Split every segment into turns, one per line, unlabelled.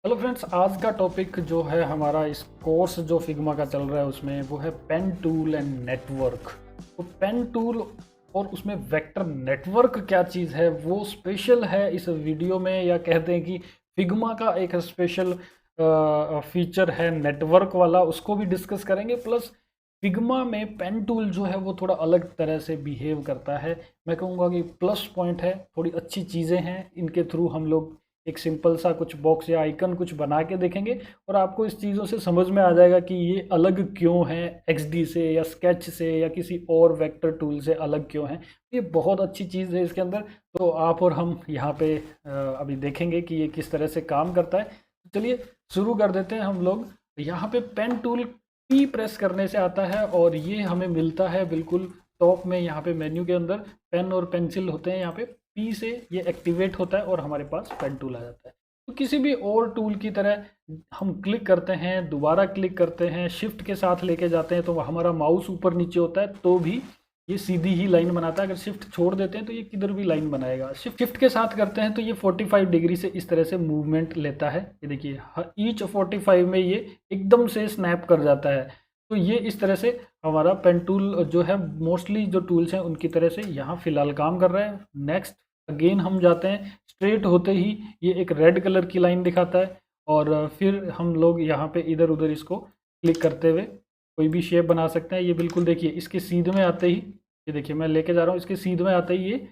Hello friends, आज का topic जो है हमारा इस कोर्स जो फिग्मा का चल रहा है उसमें वो है पेन टूल एंड नेटवर्क। तो पेन टूल और उसमें वेक्टर नेटवर्क क्या चीज़ है वो स्पेशल है इस वीडियो में, या कहते हैं कि फिग्मा का एक स्पेशल फीचर है नेटवर्क वाला, उसको भी डिस्कस करेंगे। प्लस फिग्मा में पेन टूल जो है वो थोड़ा अलग तरह से बिहेव करता है। मैं कहूँगा कि प्लस पॉइंट है, थोड़ी अच्छी चीज़ें हैं, इनके थ्रू हम लोग एक सिंपल सा कुछ बॉक्स या आइकन कुछ बना के देखेंगे और आपको इस चीज़ों से समझ में आ जाएगा कि ये अलग क्यों है एक्सडी से या स्केच से या किसी और वेक्टर टूल से अलग क्यों है। ये बहुत अच्छी चीज़ है इसके अंदर। तो आप और हम यहाँ पे अभी देखेंगे कि ये किस तरह से काम करता है। तो चलिए शुरू कर देते हैं हम लोग। यहाँ पे पेन टूल पी प्रेस करने से आता है और ये हमें मिलता है बिल्कुल टॉप में। यहाँ पे मेन्यू के अंदर पेन और पेंसिल होते हैं, यहाँ पे पी से ये एक्टिवेट होता है और हमारे पास पेन टूल आ जाता है। तो किसी भी और टूल की तरह हम क्लिक करते हैं, दोबारा क्लिक करते हैं, शिफ्ट के साथ लेके जाते हैं तो हमारा माउस ऊपर नीचे होता है तो भी ये सीधी ही लाइन बनाता है। अगर शिफ्ट छोड़ देते हैं तो ये किधर भी लाइन बनाएगा। शिफ्ट के साथ करते हैं तो ये 45 डिग्री से इस तरह से मूवमेंट लेता है। ये देखिए ईच 45 में ये एकदम से स्नैप कर जाता है। तो ये इस तरह से हमारा पेन टूल जो है मोस्टली जो टूल्स हैं उनकी तरह से यहाँ फिलहाल काम कर रहा है। नेक्स्ट अगेन हम जाते हैं, स्ट्रेट होते ही ये एक रेड कलर की लाइन दिखाता है और फिर हम लोग यहाँ पे इधर उधर इसको क्लिक करते हुए कोई भी शेप बना सकते हैं। ये बिल्कुल देखिए इसके सीध में आते ही, ये देखिए मैं लेके जा रहा हूँ, इसके सीध में आते ही ये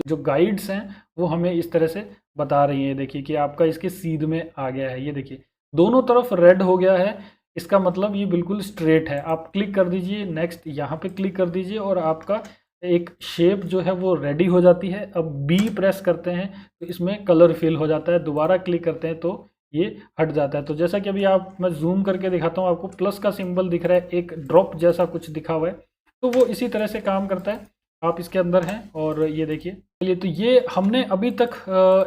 जो गाइड्स हैं वो हमें इस तरह से बता रही हैं। देखिए कि आपका इसके सीध में आ गया है। ये देखिए दोनों तरफ रेड हो गया है, इसका मतलब ये बिल्कुल स्ट्रेट है। आप क्लिक कर दीजिए, नेक्स्ट यहाँ पे क्लिक कर दीजिए और आपका एक शेप जो है वो रेडी हो जाती है। अब बी प्रेस करते हैं तो इसमें कलर फिल हो जाता है, दोबारा क्लिक करते हैं तो ये हट जाता है। तो जैसा कि अभी आप मैं जूम करके दिखाता हूँ, आपको प्लस का सिंबल दिख रहा है, एक ड्रॉप जैसा कुछ दिखा हुआ है, तो वो इसी तरह से काम करता है। आप इसके अंदर हैं और ये देखिए। चलिए, तो ये हमने अभी तक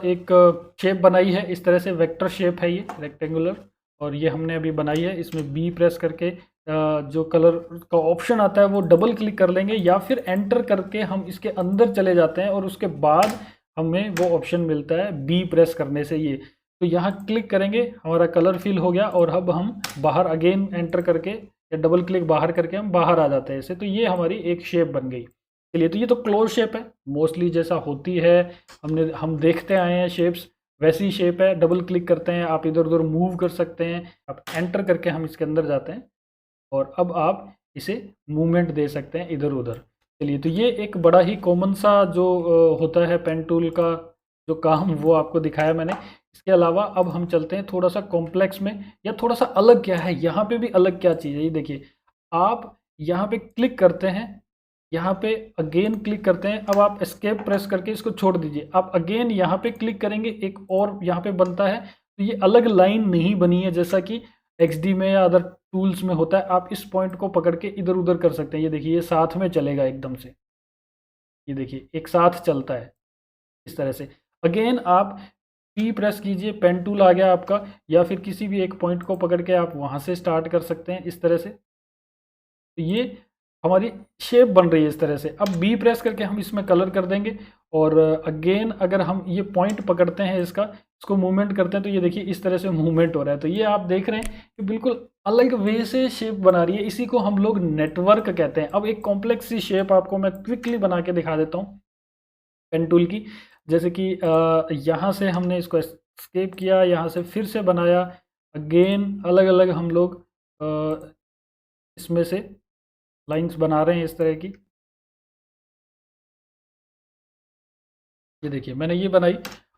एक शेप बनाई है इस तरह से, वेक्टर शेप है ये रेक्टेंगुलर, और ये हमने अभी बनाई है। इसमें बी प्रेस करके जो कलर का ऑप्शन आता है वो डबल क्लिक कर लेंगे या फिर एंटर करके हम इसके अंदर चले जाते हैं और उसके बाद हमें वो ऑप्शन मिलता है बी प्रेस करने से। ये तो यहाँ क्लिक करेंगे, हमारा कलर फिल हो गया और अब हम बाहर अगेन एंटर करके या डबल क्लिक बाहर करके हम बाहर आ जाते हैं ऐसे। तो ये हमारी एक शेप बन गई। चलिए, तो ये तो क्लोज शेप है, मोस्टली जैसा होती है हम देखते आए हैं शेप्स, वैसी शेप है। डबल क्लिक करते हैं, आप इधर उधर मूव कर सकते हैं। आप एंटर करके हम इसके अंदर जाते हैं और अब आप इसे मूवमेंट दे सकते हैं इधर उधर। चलिए, तो ये एक बड़ा ही कॉमन सा जो होता है पेन टूल का जो काम, वो आपको दिखाया मैंने। इसके अलावा अब हम चलते हैं थोड़ा सा कॉम्प्लेक्स में, या थोड़ा सा अलग क्या है यहाँ पे भी अलग क्या चीज़ है। ये देखिए, आप यहाँ पे क्लिक करते हैं, यहाँ पे अगेन क्लिक करते हैं, अब आप एस्केप प्रेस करके इसको छोड़ दीजिए। आप अगेन यहाँ पे क्लिक करेंगे, एक और यहाँ पे बनता है। तो ये अलग लाइन नहीं बनी है जैसा कि एक्सडी में या अदर टूल्स में होता है। आप इस पॉइंट को पकड़ के इधर उधर कर सकते हैं। ये देखिए, ये साथ में चलेगा एकदम से, ये देखिए एक साथ चलता है इस तरह से। अगेन आप पी प्रेस कीजिए, पेन टूल आ गया आपका, या फिर किसी भी एक पॉइंट को पकड़ के आप वहाँ से स्टार्ट कर सकते हैं इस तरह से। तो ये हमारी शेप बन रही है इस तरह से। अब बी प्रेस करके हम इसमें कलर कर देंगे और अगेन अगर हम ये पॉइंट पकड़ते हैं इसको मूवमेंट करते हैं तो ये देखिए इस तरह से मूवमेंट हो रहा है। तो ये आप देख रहे हैं कि बिल्कुल अलग वे से शेप बना रही है। इसी को हम लोग नेटवर्क कहते हैं। अब एक कॉम्प्लेक्स सी शेप आपको मैं क्विकली बना के दिखा देता हूँ पेन टूल की। जैसे कि यहाँ से हमने इसको एस्केप किया, यहाँ से फिर से बनाया, अगेन अलग अलग हम लोग इसमें से लाइंस बना रहे हैं इस तरह की। ये देखिए मैंने ये बनाई।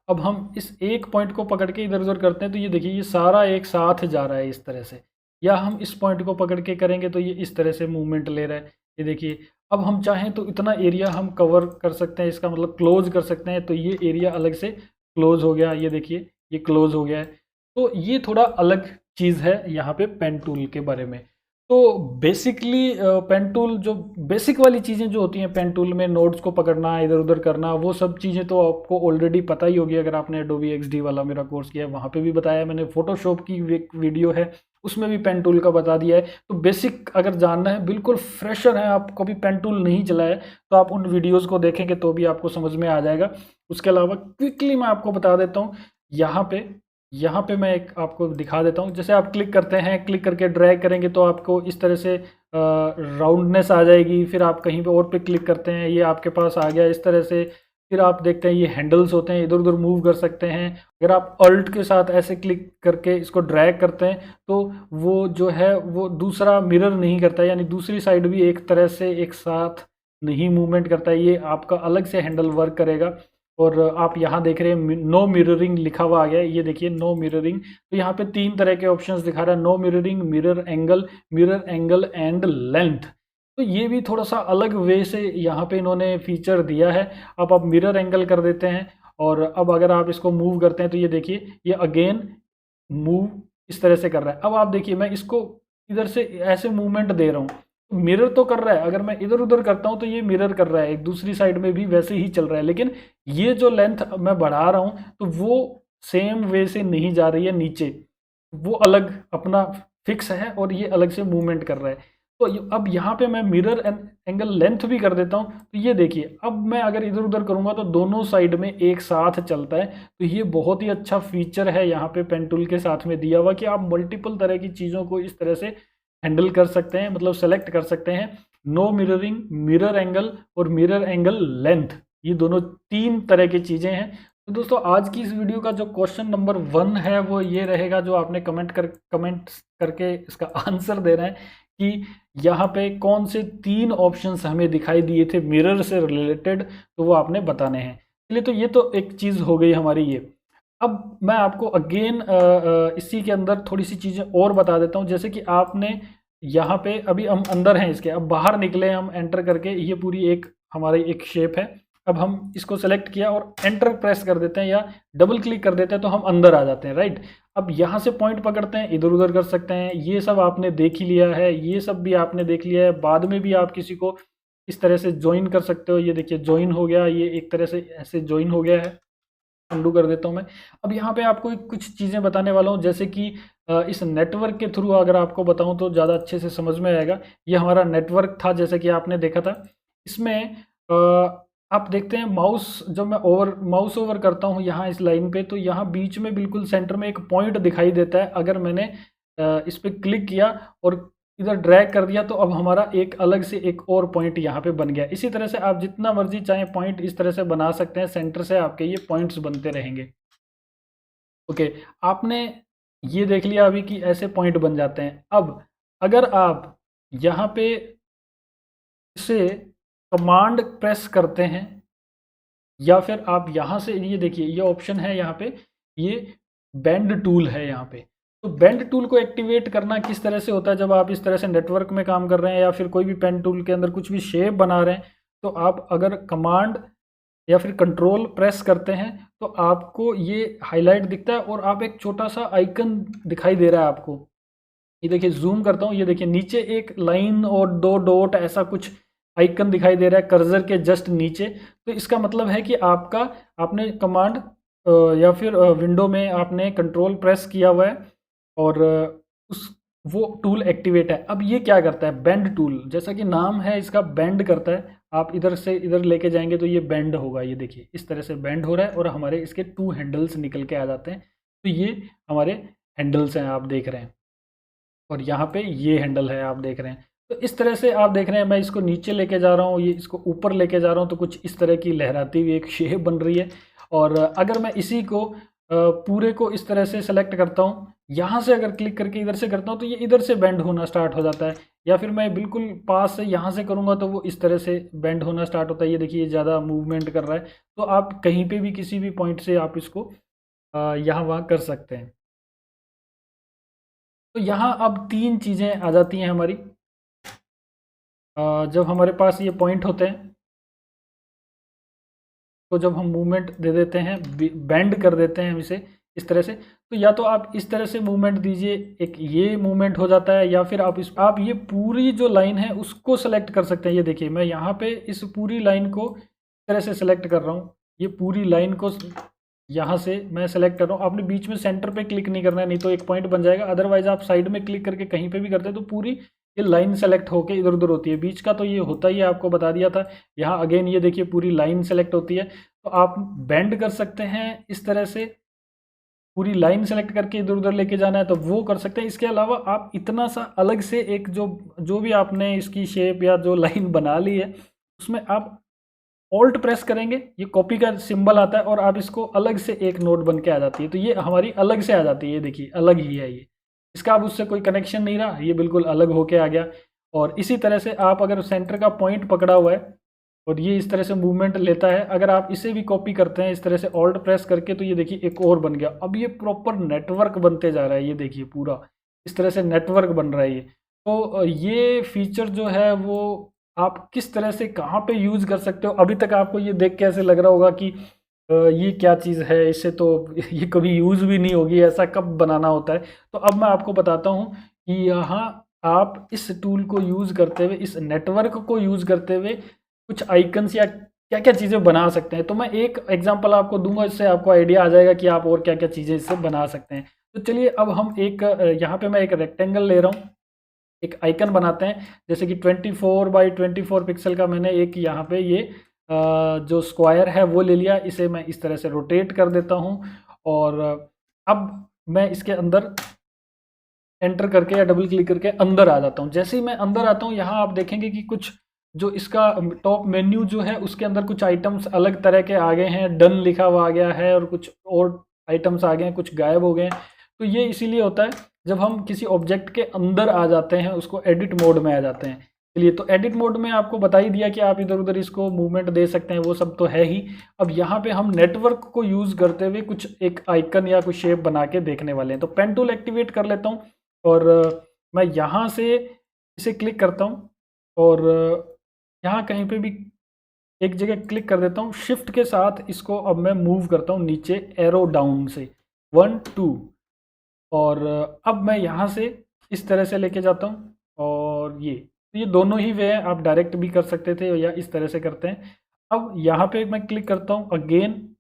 अब हम इस एक पॉइंट को पकड़ के इधर उधर करते हैं तो ये देखिए ये सारा एक साथ जा रहा है इस तरह से। या हम इस पॉइंट को पकड़ के करेंगे तो ये इस तरह से मूवमेंट ले रहा है। ये देखिए, अब हम चाहें तो इतना एरिया हम कवर कर सकते हैं, इसका मतलब क्लोज कर सकते हैं। तो ये एरिया अलग से क्लोज हो गया, ये देखिए ये क्लोज हो गया है। तो ये थोड़ा अलग चीज़ है यहाँ पे पेन टूल के बारे में। तो बेसिकली पेन टूल जो बेसिक वाली चीज़ें जो होती हैं पेन टूल में, नोड्स को पकड़ना, इधर उधर करना, वो सब चीज़ें तो आपको ऑलरेडी पता ही होगी। अगर आपने एडोबी एक्सडी वाला मेरा कोर्स किया है वहाँ पे भी बताया मैंने। फोटोशॉप की एक वीडियो है उसमें भी पेन टूल का बता दिया है। तो बेसिक अगर जानना है, बिल्कुल फ्रेशर है, आप कभी पेन टूल नहीं चलाया है, तो आप उन वीडियोज़ को देखेंगे तो भी आपको समझ में आ जाएगा। उसके अलावा क्विकली मैं आपको बता देता हूँ, यहाँ पे यहाँ पे मैं एक आपको दिखा देता हूँ। जैसे आप क्लिक करते हैं, क्लिक करके ड्रैग करेंगे तो आपको इस तरह से राउंडनेस आ जाएगी। फिर आप कहीं पे और पे क्लिक करते हैं, ये आपके पास आ गया इस तरह से। फिर आप देखते हैं ये हैंडल्स होते हैं, इधर उधर मूव कर सकते हैं। अगर आप अल्ट के साथ ऐसे क्लिक करके इसको ड्रैग करते हैं तो वो जो है वो दूसरा मिरर नहीं करता है, यानी दूसरी साइड भी एक तरह से एक साथ नहीं मूवमेंट करता है। ये आपका अलग से हैंडल वर्क करेगा। और आप यहाँ देख रहे हैं नो मिररिंग लिखा हुआ आ गया है, ये देखिए नो मिररिंग। तो यहाँ पे 3 तरह के ऑप्शंस दिखा रहा है, no mirroring, mirror angle and length. तो ये भी थोड़ा सा अलग वे से यहाँ पे इन्होंने फीचर दिया है। अब आप मिरर एंगल कर देते हैं और अब अगर आप इसको मूव करते हैं तो ये देखिए ये अगेन मूव इस तरह से कर रहा है। अब आप देखिए मैं इसको इधर से ऐसे मूवमेंट दे रहा हूँ, मिरर तो कर रहा है। अगर मैं इधर उधर करता हूँ तो ये मिरर कर रहा है, एक दूसरी साइड में भी वैसे ही चल रहा है। लेकिन ये जो लेंथ मैं बढ़ा रहा हूँ तो वो सेम वे से नहीं जा रही है नीचे, वो अलग अपना फिक्स है और ये अलग से मूवमेंट कर रहा है। तो अब यहाँ पे मैं मिरर एंगल लेंथ भी कर देता हूँ तो ये देखिए अब मैं अगर इधर उधर करूँगा तो दोनों साइड में एक साथ चलता है। तो ये बहुत ही अच्छा फीचर है यहाँ पे पेन टूल के साथ में दिया हुआ कि आप मल्टीपल तरह की चीज़ों को इस तरह से हैंडल कर सकते हैं, मतलब सेलेक्ट कर सकते हैं। नो मिररिंग, मिरर एंगल और मिरर एंगल लेंथ, ये दोनों 3 तरह की चीज़ें हैं। तो दोस्तों आज की इस वीडियो का जो क्वेश्चन नंबर 1 है वो ये रहेगा, जो आपने कमेंट करके इसका आंसर देना है कि यहाँ पे कौन से 3 ऑप्शंस हमें दिखाई दिए थे मिरर से रिलेटेड, तो वो आपने बताने हैं। चलिए, तो ये तो एक चीज़ हो गई हमारी ये। अब मैं आपको अगेन इसी के अंदर थोड़ी सी चीज़ें और बता देता हूँ। जैसे कि आपने यहाँ पे अभी हम अंदर हैं इसके, अब बाहर निकले हम एंटर करके, ये पूरी एक हमारी एक शेप है। अब हम इसको सेलेक्ट किया और एंटर प्रेस कर देते हैं या डबल क्लिक कर देते हैं तो हम अंदर आ जाते हैं, राइट। अब यहाँ से पॉइंट पकड़ते हैं, इधर उधर कर सकते हैं। ये सब आपने देख ही लिया है, ये सब भी आपने देख लिया है। बाद में भी आप किसी को इस तरह से ज्वाइन कर सकते हो। ये देखिए ज्वाइन हो गया, ये एक तरह से ऐसे ज्वाइन हो गया है। अंडू कर देता हूँ मैं। अब यहाँ पे आपको कुछ चीज़ें बताने वाला हूँ, जैसे कि इस नेटवर्क के थ्रू अगर आपको बताऊँ तो ज़्यादा अच्छे से समझ में आएगा। ये हमारा नेटवर्क था, जैसे कि आपने देखा था। इसमें आप देखते हैं माउस, जब मैं माउस ओवर करता हूँ यहाँ इस लाइन पे, तो यहाँ बीच में बिल्कुल सेंटर में एक पॉइंट दिखाई देता है। अगर मैंने इस पर क्लिक किया और इधर ड्रैग कर दिया तो अब हमारा एक अलग से एक और पॉइंट यहाँ पे बन गया। इसी तरह से आप जितना मर्जी चाहे पॉइंट इस तरह से बना सकते हैं, सेंटर से आपके ये पॉइंट्स बनते रहेंगे। ओके, आपने ये देख लिया अभी कि ऐसे पॉइंट बन जाते हैं। अब अगर आप यहाँ पे इसे कमांड प्रेस करते हैं या फिर आप यहाँ से, ये देखिए ये ऑप्शन है यहाँ पे, ये बेंड टूल है यहाँ पे। तो बेंड टूल को एक्टिवेट करना किस तरह से होता है, जब आप इस तरह से नेटवर्क में काम कर रहे हैं या फिर कोई भी पेन टूल के अंदर कुछ भी शेप बना रहे हैं, तो आप अगर कमांड या फिर कंट्रोल प्रेस करते हैं तो आपको ये हाईलाइट दिखता है और आप एक छोटा सा आइकन दिखाई दे रहा है आपको। ये देखिए जूम करता हूँ, ये देखिए नीचे एक लाइन और 2 डॉट ऐसा कुछ आइकन दिखाई दे रहा है कर्सर के जस्ट नीचे। तो इसका मतलब है कि आपने कमांड या फिर विंडो में आपने कंट्रोल प्रेस किया हुआ है और उस वो टूल एक्टिवेट है। अब ये क्या करता है, बेंड टूल, जैसा कि नाम है इसका, बेंड करता है। आप इधर से इधर लेके जाएंगे तो ये बेंड होगा, ये देखिए इस तरह से बेंड हो रहा है और हमारे इसके 2 हैंडल्स निकल के आ जाते हैं। तो ये हमारे हैंडल्स हैं, आप देख रहे हैं, और यहाँ पे ये हैंडल है आप देख रहे हैं। तो इस तरह से आप देख रहे हैं, मैं इसको नीचे लेके जा रहा हूँ, ये इसको ऊपर लेके जा रहा हूँ, तो कुछ इस तरह की लहराती हुई एक शेप बन रही है। और अगर मैं इसी को पूरे को इस तरह से सेलेक्ट करता हूँ, यहाँ से अगर क्लिक करके इधर से करता हूँ तो ये इधर से बेंड होना स्टार्ट हो जाता है। या फिर मैं बिल्कुल पास से यहाँ से करूँगा तो वो इस तरह से बेंड होना स्टार्ट होता है। ये देखिए ये ज़्यादा मूवमेंट कर रहा है। तो आप कहीं पे भी किसी भी पॉइंट से आप इसको यहाँ वहाँ कर सकते हैं। तो यहाँ अब 3 चीज़ें आ जाती हैं हमारी। जब हमारे पास ये पॉइंट होते हैं तो जब हम मूवमेंट दे देते हैं, बेंड कर देते हैं हम इसे इस तरह से, तो या तो आप इस तरह से मूवमेंट दीजिए, एक ये मूवमेंट हो जाता है, या फिर आप ये पूरी जो लाइन है उसको सेलेक्ट कर सकते हैं। ये देखिए मैं यहाँ पे इस पूरी लाइन को इस तरह से सेलेक्ट कर रहा हूँ, ये पूरी लाइन को यहाँ से मैं सेलेक्ट कर रहा हूँ। आपने बीच में सेंटर पे क्लिक नहीं करना है, नहीं तो एक पॉइंट बन जाएगा। अदरवाइज आप साइड में क्लिक करके कहीं पे भी करते हैं तो पूरी ये लाइन सेलेक्ट होके इधर उधर होती है। बीच का तो ये होता ही है, आपको बता दिया था। यहाँ अगेन ये देखिए पूरी लाइन सेलेक्ट होती है। तो आप बेंड कर सकते हैं इस तरह से, पूरी लाइन सेलेक्ट करके इधर उधर लेके जाना है तो वो कर सकते हैं। इसके अलावा आप इतना सा अलग से एक जो भी आपने इसकी शेप या जो लाइन बना ली है उसमें आप ऑल्ट प्रेस करेंगे, ये कॉपी का सिंबल आता है और आप इसको अलग से एक नोट बन के आ जाती है। तो ये हमारी अलग से आ जाती है, ये देखिए अलग ही है ये, इसका अब उससे कोई कनेक्शन नहीं रहा, ये बिल्कुल अलग होके आ गया। और इसी तरह से आप अगर सेंटर का पॉइंट पकड़ा हुआ है और ये इस तरह से मूवमेंट लेता है, अगर आप इसे भी कॉपी करते हैं इस तरह से ऑल्ट प्रेस करके तो ये देखिए एक और बन गया। अब ये प्रॉपर नेटवर्क बनते जा रहा है, ये देखिए पूरा इस तरह से नेटवर्क बन रहा है ये। तो ये फीचर जो है वो आप किस तरह से कहाँ पे यूज़ कर सकते हो। अभी तक आपको ये देख के ऐसे लग रहा होगा कि ये क्या चीज़ है, इससे तो ये कभी यूज़ भी नहीं होगी, ऐसा कब बनाना होता है। तो अब मैं आपको बताता हूँ कि यहाँ आप इस टूल को यूज़ करते हुए, इस नेटवर्क को यूज़ करते हुए कुछ आइकन्स या क्या क्या चीज़ें बना सकते हैं। तो मैं एक एग्जांपल आपको दूंगा, इससे आपको आइडिया आ जाएगा कि आप और क्या क्या चीज़ें इससे बना सकते हैं। तो चलिए अब हम एक यहाँ पे मैं एक रेक्टेंगल ले रहा हूँ, एक आइकन बनाते हैं। जैसे कि 24 बाई 24 पिक्सल का मैंने एक यहाँ पे ये जो स्क्वायर है वो ले लिया, इसे मैं इस तरह से रोटेट कर देता हूँ। और अब मैं इसके अंदर एंटर करके या डबल क्लिक करके अंदर आ जाता हूँ। जैसे ही मैं अंदर आता हूँ यहाँ आप देखेंगे कि कुछ जो इसका टॉप मेन्यू जो है उसके अंदर कुछ आइटम्स अलग तरह के आ गए हैं, डन लिखा हुआ आ गया है और कुछ और आइटम्स आ गए हैं, कुछ गायब हो गए हैं। तो ये इसीलिए होता है जब हम किसी ऑब्जेक्ट के अंदर आ जाते हैं, उसको एडिट मोड में आ जाते हैं। चलिए, तो एडिट मोड में आपको बता ही दिया कि आप इधर उधर इसको मूवमेंट दे सकते हैं, वो सब तो है ही। अब यहाँ पे हम नेटवर्क को यूज़ करते हुए कुछ एक आइकन या कुछ शेप बना के देखने वाले हैं। तो पेन टूल एक्टिवेट कर लेता हूँ और मैं यहाँ से इसे क्लिक करता हूँ और यहाँ कहीं पे भी एक जगह क्लिक कर देता हूँ। शिफ्ट के साथ इसको अब मैं मूव करता हूँ नीचे एरो डाउन से 1 2, और अब मैं यहाँ से इस तरह से लेके जाता हूँ। और ये दोनों ही वे हैं, आप डायरेक्ट भी कर सकते थे या इस तरह से करते हैं। अब यहाँ पे मैं क्लिक करता हूँ अगेन,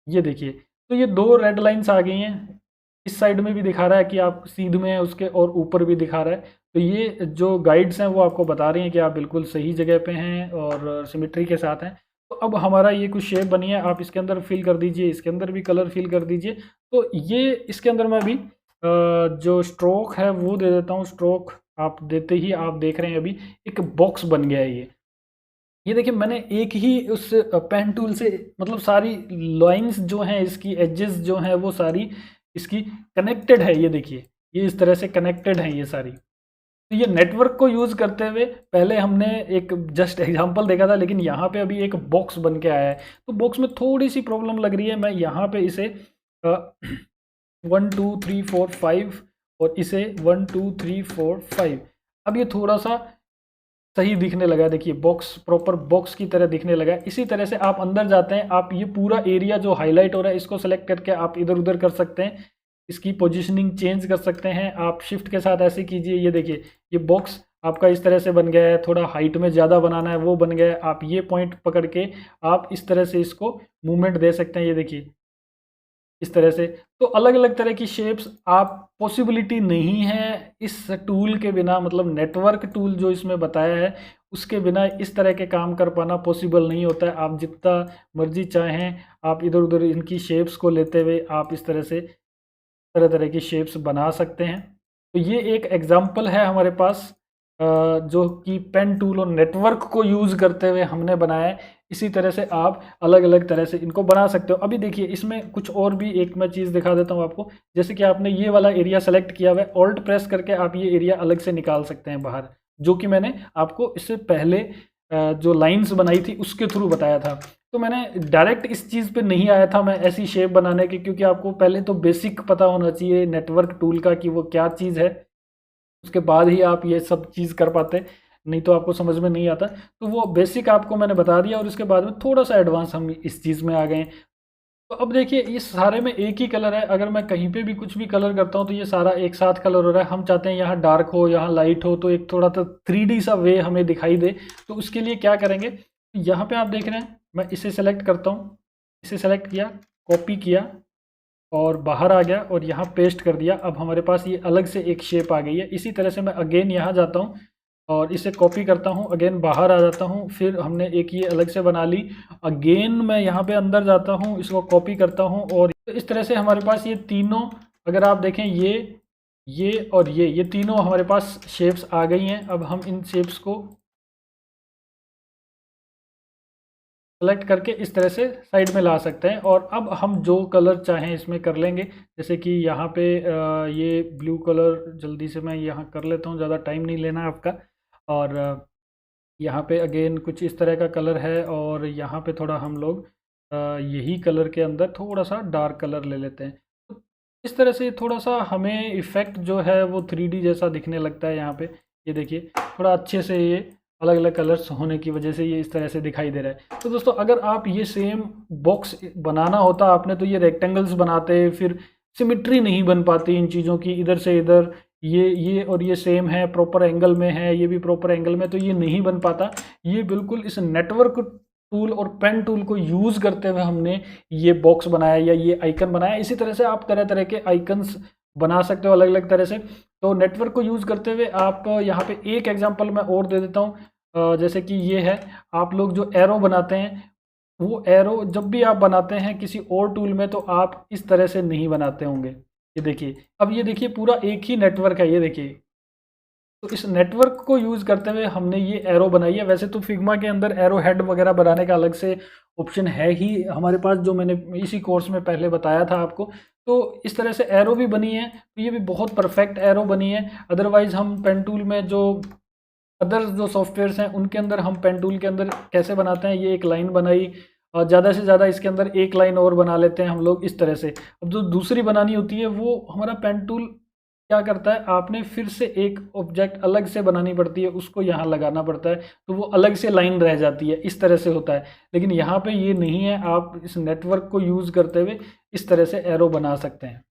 ये देखिए तो ये दो रेड लाइंस आ गई हैं। इस साइड में भी दिखा रहा है कि आप सीध में हैं उसके, और ऊपर भी दिखा रहा है। तो ये जो गाइड्स हैं वो आपको बता रही हैं कि आप बिल्कुल सही जगह पे हैं और सिमेट्री के साथ हैं। तो अब हमारा ये कुछ शेप बनी है, आप इसके अंदर फिल कर दीजिए, इसके अंदर भी कलर फिल कर दीजिए। तो ये इसके अंदर मैं भी जो स्ट्रोक है वो दे देता हूँ। स्ट्रोक आप देते ही आप देख रहे हैं अभी एक बॉक्स बन गया है ये देखिए मैंने एक ही उस पेन टूल से मतलब सारी लाइंस जो हैं, इसकी एजेस जो हैं वो सारी इसकी कनेक्टेड है। ये देखिए ये इस तरह से कनेक्टेड है ये सारी। तो ये नेटवर्क को यूज़ करते हुए पहले हमने एक जस्ट एग्जांपल देखा था, लेकिन यहाँ पे अभी एक बॉक्स बन के आया है। तो बॉक्स में थोड़ी सी प्रॉब्लम लग रही है। मैं यहाँ पे इसे 1 2 3 4 5 और इसे 1 2 3 4 5, अब ये थोड़ा सा सही दिखने लगा। देखिए बॉक्स प्रॉपर बॉक्स की तरह दिखने लगा। इसी तरह से आप अंदर जाते हैं, आप ये पूरा एरिया जो हाईलाइट हो रहा है इसको सेलेक्ट करके आप इधर उधर कर सकते हैं, इसकी पोजीशनिंग चेंज कर सकते हैं। आप शिफ्ट के साथ ऐसे कीजिए, ये देखिए ये बॉक्स आपका इस तरह से बन गया है। थोड़ा हाइट में ज़्यादा बनाना है वो बन गया है। आप ये पॉइंट पकड़ के आप इस तरह से इसको मूवमेंट दे सकते हैं, ये देखिए इस तरह से। तो अलग अलग तरह की शेप्स आप पॉसिबिलिटी नहीं है इस टूल के बिना, मतलब नेटवर्क टूल जो इसमें बताया है उसके बिना इस तरह के काम कर पाना पॉसिबल नहीं होता है। आप जितना मर्जी चाहें आप इधर उधर इनकी शेप्स को लेते हुए आप इस तरह से तरह तरह की शेप्स बना सकते हैं। तो ये एक एग्जांपल है हमारे पास जो कि पेन टूल और नेटवर्क को यूज़ करते हुए हमने बनाया है। इसी तरह से आप अलग अलग तरह से इनको बना सकते हो। अभी देखिए इसमें कुछ और भी एक मैं चीज़ दिखा देता हूँ आपको। जैसे कि आपने ये वाला एरिया सेलेक्ट किया हुआ है, ऑल्ट प्रेस करके आप ये एरिया अलग से निकाल सकते हैं बाहर, जो कि मैंने आपको इससे पहले जो लाइंस बनाई थी उसके थ्रू बताया था। तो मैंने डायरेक्ट इस चीज़ पे नहीं आया था मैं ऐसी शेप बनाने की, क्योंकि आपको पहले तो बेसिक पता होना चाहिए नेटवर्क टूल का कि वो क्या चीज़ है, उसके बाद ही आप ये सब चीज़ कर पाते, नहीं तो आपको समझ में नहीं आता। तो वो बेसिक आपको मैंने बता दिया और उसके बाद में थोड़ा सा एडवांस हम इस चीज़ में आ गए। तो अब देखिए इस सारे में एक ही कलर है, अगर मैं कहीं पे भी कुछ भी कलर करता हूँ तो ये सारा एक साथ कलर हो रहा है। हम चाहते हैं यहाँ डार्क हो यहाँ लाइट हो, तो एक थोड़ा सा 3D सा वे हमें दिखाई दे। तो उसके लिए क्या करेंगे, यहाँ पे आप देख रहे हैं मैं इसे सेलेक्ट करता हूँ, इसे सेलेक्ट किया, कॉपी किया और बाहर आ गया और यहाँ पेस्ट कर दिया। अब हमारे पास ये अलग से एक शेप आ गई है। इसी तरह से मैं अगेन यहाँ जाता हूँ और इसे कॉपी करता हूँ, अगेन बाहर आ जाता हूँ, फिर हमने एक ये अलग से बना ली, अगेन मैं यहाँ पे अंदर जाता हूँ, इसको कॉपी करता हूँ और इस तरह से हमारे पास ये तीनों, अगर आप देखें ये और ये तीनों हमारे पास शेप्स आ गई हैं। अब हम इन शेप्स को सेलेक्ट करके इस तरह से साइड में ला सकते हैं और अब हम जो कलर चाहें इसमें कर लेंगे। जैसे कि यहाँ पे ये ब्लू कलर जल्दी से मैं यहाँ कर लेता हूँ, ज़्यादा टाइम नहीं लेना आपका। और यहाँ पे अगेन कुछ इस तरह का कलर है और यहाँ पे थोड़ा हम लोग यही कलर के अंदर थोड़ा सा डार्क कलर ले लेते हैं। तो इस तरह से थोड़ा सा हमें इफ़ेक्ट जो है वो 3D जैसा दिखने लगता है। यहाँ पे ये देखिए थोड़ा अच्छे से ये अलग अलग कलर्स होने की वजह से ये इस तरह से दिखाई दे रहा है। तो दोस्तों अगर आप ये सेम बॉक्स बनाना होता आपने तो ये रेक्टेंगल्स बनाते, फिर सिमिट्री नहीं बन पाती इन चीज़ों की, इधर से इधर ये और ये सेम है, प्रॉपर एंगल में है, ये भी प्रॉपर एंगल में, तो ये नहीं बन पाता। ये बिल्कुल इस नेटवर्क टूल और पेन टूल को यूज़ करते हुए हमने ये बॉक्स बनाया या ये आइकन बनाया। इसी तरह से आप तरह तरह के आइकन्स बना सकते हो अलग अलग तरह से। तो नेटवर्क को यूज़ करते हुए आप यहाँ पे एक एग्जांपल मैं और दे देता हूँ। जैसे कि ये है, आप लोग जो एरो बनाते हैं, वो एरो जब भी आप बनाते हैं किसी और टूल में तो आप इस तरह से नहीं बनाते होंगे। ये देखिए, अब ये देखिए पूरा एक ही नेटवर्क है, ये देखिए। तो इस नेटवर्क को यूज़ करते हुए हमने ये एरो बनाई है। वैसे तो फिग्मा के अंदर एरो हेड वगैरह बनाने का अलग से ऑप्शन है ही हमारे पास, जो मैंने इसी कोर्स में पहले बताया था आपको। तो इस तरह से एरो भी बनी है, तो ये भी बहुत परफेक्ट एरो बनी है। अदरवाइज़ हम पेन टूल में जो अदर जो सॉफ्टवेयर्स हैं उनके अंदर हम पेन टूल के अंदर कैसे बनाते हैं, ये एक लाइन बनाई और ज़्यादा से ज़्यादा इसके अंदर एक लाइन और बना लेते हैं हम लोग इस तरह से। अब जो दूसरी बनानी होती है वो हमारा पेन टूल क्या करता है, आपने फिर से एक ऑब्जेक्ट अलग से बनानी पड़ती है, उसको यहाँ लगाना पड़ता है, तो वो अलग से लाइन रह जाती है, इस तरह से होता है। लेकिन यहाँ पे ये नहीं है, आप इस नेटवर्क को यूज़ करते हुए इस तरह से एरो बना सकते हैं।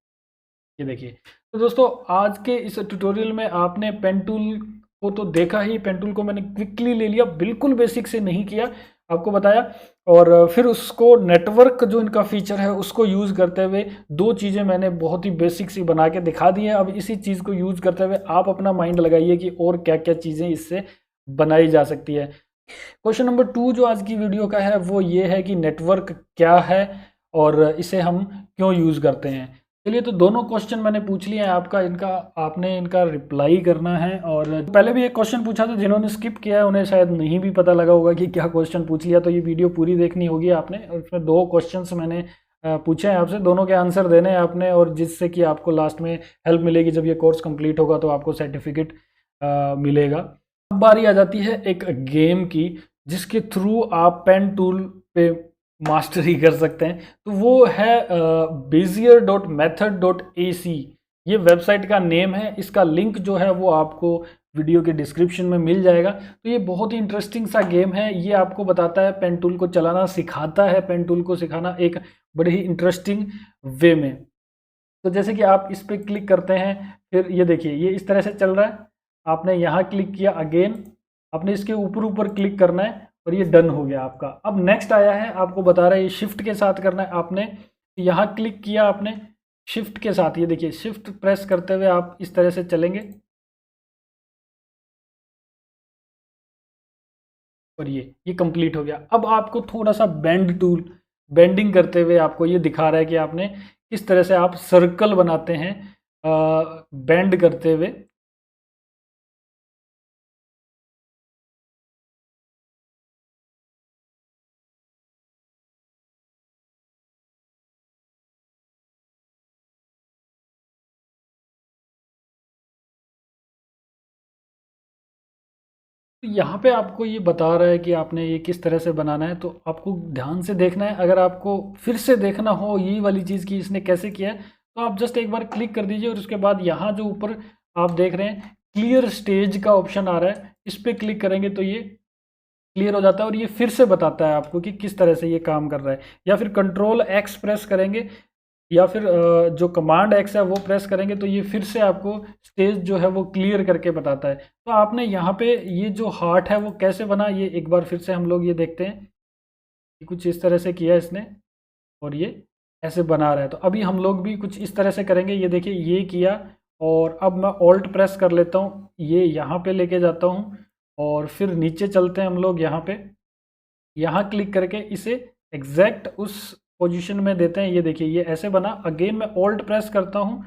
ये देखिए। तो दोस्तों आज के इस ट्यूटोरियल में आपने पेन टूल को तो देखा ही, पेन टूल को मैंने क्विकली ले लिया, बिल्कुल बेसिक से नहीं किया, आपको बताया। और फिर उसको नेटवर्क जो इनका फीचर है उसको यूज़ करते हुए दो चीज़ें मैंने बहुत ही बेसिक सी बना के दिखा दी हैं। अब इसी चीज़ को यूज़ करते हुए आप अपना माइंड लगाइए कि और क्या क्या चीज़ें इससे बनाई जा सकती है। क्वेश्चन नंबर 2 जो आज की वीडियो का है वो ये है कि नेटवर्क क्या है और इसे हम क्यों यूज़ करते हैं। चलिए, तो दोनों क्वेश्चन मैंने पूछ लिए हैं, आपने इनका रिप्लाई करना है। और पहले भी एक क्वेश्चन पूछा था, जिन्होंने स्किप किया है उन्हें शायद नहीं भी पता लगा होगा कि क्या क्वेश्चन पूछ लिया, तो ये वीडियो पूरी देखनी होगी आपने। उसमें 2 क्वेश्चंस मैंने पूछे हैं आपसे, दोनों के आंसर देने हैं आपने, और जिससे कि आपको लास्ट में हेल्प मिलेगी। जब ये कोर्स कंप्लीट होगा तो आपको सर्टिफिकेट मिलेगा। अब बारी आ जाती है एक गेम की, जिसके थ्रू आप पेन टूल पे मास्टरी कर सकते हैं। तो वो है bezier.method.ac, ये वेबसाइट का नेम है। इसका लिंक जो है वो आपको वीडियो के डिस्क्रिप्शन में मिल जाएगा। तो ये बहुत ही इंटरेस्टिंग सा गेम है। ये आपको बताता है, पेन टूल को चलाना सिखाता है, पेन टूल को सिखाना एक बड़े ही इंटरेस्टिंग वे में। तो जैसे कि आप इस पर क्लिक करते हैं, फिर ये देखिए ये इस तरह से चल रहा है। आपने यहाँ क्लिक किया, अगेन आपने इसके ऊपर ऊपर क्लिक करना है और ये डन हो गया आपका। अब नेक्स्ट आया है, आपको बता रहा है ये शिफ्ट के साथ करना है। आपने यहाँ क्लिक किया, आपने शिफ्ट के साथ, ये देखिए शिफ्ट प्रेस करते हुए आप इस तरह से चलेंगे और ये कंप्लीट हो गया। अब आपको थोड़ा सा बेंडिंग करते हुए आपको ये दिखा रहा है कि आपने किस तरह से आप सर्कल बनाते हैं बेंड करते हुए। तो यहाँ पे आपको ये बता रहा है कि आपने ये किस तरह से बनाना है, तो आपको ध्यान से देखना है। अगर आपको फिर से देखना हो ये वाली चीज़ की इसने कैसे किया है, तो आप जस्ट एक बार क्लिक कर दीजिए और उसके बाद यहाँ जो ऊपर आप देख रहे हैं क्लियर स्टेज का ऑप्शन आ रहा है, इस पर क्लिक करेंगे तो ये क्लियर हो जाता है और ये फिर से बताता है आपको कि किस तरह से ये काम कर रहा है। या फिर कंट्रोल एक्स प्रेस करेंगे या फिर जो कमांड एक्स है वो प्रेस करेंगे तो ये फिर से आपको स्टेज जो है वो क्लियर करके बताता है। तो आपने यहाँ पे ये जो हार्ट है वो कैसे बना, ये एक बार फिर से हम लोग ये देखते हैं कि कुछ इस तरह से किया इसने और ये ऐसे बना रहा है। तो अभी हम लोग भी कुछ इस तरह से करेंगे। ये देखिए ये किया और अब मैं ऑल्ट प्रेस कर लेता हूँ, ये यहाँ पे लेके जाता हूँ और फिर नीचे चलते हैं हम लोग यहाँ पे, यहाँ क्लिक करके इसे एग्जैक्ट उस पोजीशन में देते हैं। ये देखिए ये ऐसे बना। अगेन मैं ऑल्ट प्रेस करता हूँ,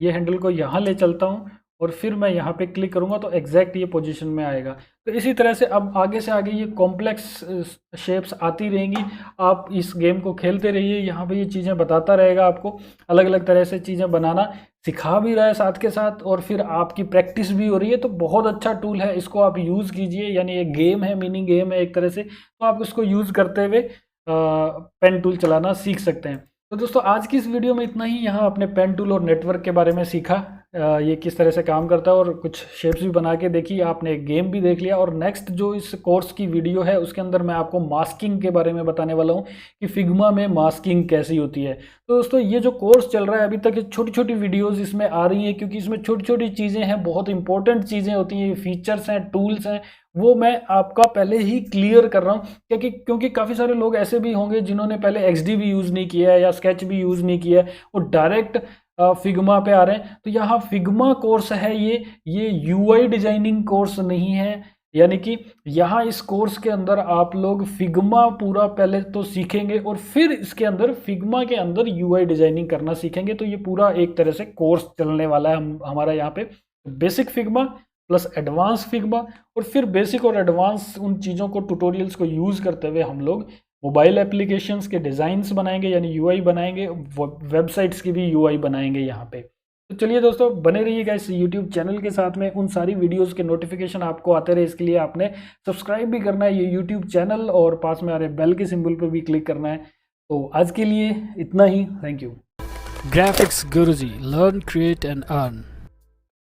ये हैंडल को यहाँ ले चलता हूँ और फिर मैं यहाँ पे क्लिक करूँगा तो एग्जैक्ट ये पोजीशन में आएगा। तो इसी तरह से अब आगे से आगे ये कॉम्प्लेक्स शेप्स आती रहेंगी। आप इस गेम को खेलते रहिए, यहाँ पे ये चीज़ें बताता रहेगा आपको, अलग अलग तरह से चीज़ें बनाना सिखा भी रहा है साथ के साथ, और फिर आपकी प्रैक्टिस भी हो रही है। तो बहुत अच्छा टूल है, इसको आप यूज़ कीजिए। यानी ये गेम है, मिनी गेम है एक तरह से, तो आप इसको यूज़ करते हुए पेन टूल चलाना सीख सकते हैं। तो दोस्तों आज की इस वीडियो में इतना ही। यहाँ आपने पेन टूल और नेटवर्क के बारे में सीखा, ये किस तरह से काम करता है, और कुछ शेप्स भी बना के देखी, आपने एक गेम भी देख लिया। और नेक्स्ट जो इस कोर्स की वीडियो है उसके अंदर मैं आपको मास्किंग के बारे में बताने वाला हूँ कि फिग्मा में मास्किंग कैसी होती है। तो दोस्तों ये जो कोर्स चल रहा है अभी तक, छोटी छोटी वीडियोज़ इसमें आ रही हैं, क्योंकि इसमें छोटी छोटी चीज़ें हैं, बहुत इंपॉर्टेंट चीज़ें होती हैं, फीचर्स हैं, टूल्स हैं, वो मैं आपका पहले ही क्लियर कर रहा हूँ। क्योंकि काफ़ी सारे लोग ऐसे भी होंगे जिन्होंने पहले एक्सडी भी यूज़ नहीं किया है या स्केच भी यूज़ नहीं किया है, वो डायरेक्ट फिग्मा पे आ रहे हैं। तो यहाँ फिग्मा कोर्स है, ये यूआई डिजाइनिंग कोर्स नहीं है। यानी कि यहाँ इस कोर्स के अंदर आप लोग फिग्मा पूरा पहले तो सीखेंगे और फिर इसके अंदर फिग्मा के अंदर यूआई डिजाइनिंग करना सीखेंगे। तो ये पूरा एक तरह से कोर्स चलने वाला है हमारा यहाँ पे। Basic Figma plus advance Figma, और फिर बेसिक और एडवांस उन चीज़ों को, ट्यूटोरियल्स को यूज़ करते हुए हम लोग मोबाइल एप्लीकेशंस के डिज़ाइंस बनाएंगे, यानी यूआई बनाएंगे, वेबसाइट्स की भी यूआई बनाएंगे यहाँ पे। तो चलिए दोस्तों बने रहिएगा इस यूट्यूब चैनल के साथ में, उन सारी वीडियोस के नोटिफिकेशन आपको आते रहे, इसके लिए आपने सब्सक्राइब भी करना है ये यूट्यूब चैनल, और पास में आ रहे बेल के सिंबल पर भी क्लिक करना है। तो आज के लिए इतना ही, thank you.
Graphics Guruji, learn, create and earn.